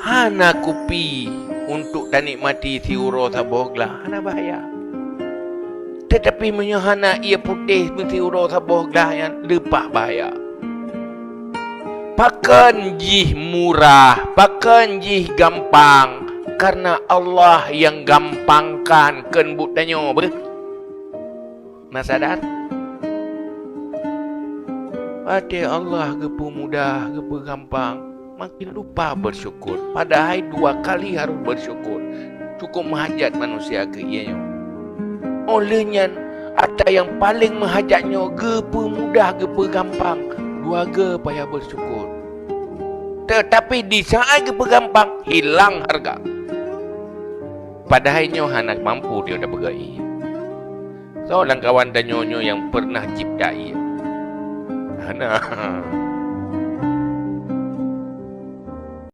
hana kupi untuk tanikmati tiuro tabogla, hana bahaya. Tetapi menyahana ia putih tiuro tabogla yang lepah bahaya. Pakan jih murah, pakan jih gampang, karena Allah yang gampangkan kenbutannya. Betul? Nak sadar? Pada Allah gepu mudah, gepu gampang, makin lupa bersyukur. Padahal 2 kali harus bersyukur. Cukup menghajat manusia ke ianya. Olehnya ada yang paling menghajatnya gepu mudah, gepu gampang. 2 ge payah bersyukur. Tetapi di saat gepu gampang, hilang harga. Padahalnya anak mampu dia dah bergai. Seorang kawan dan nyonya yang pernah ciptai. Hana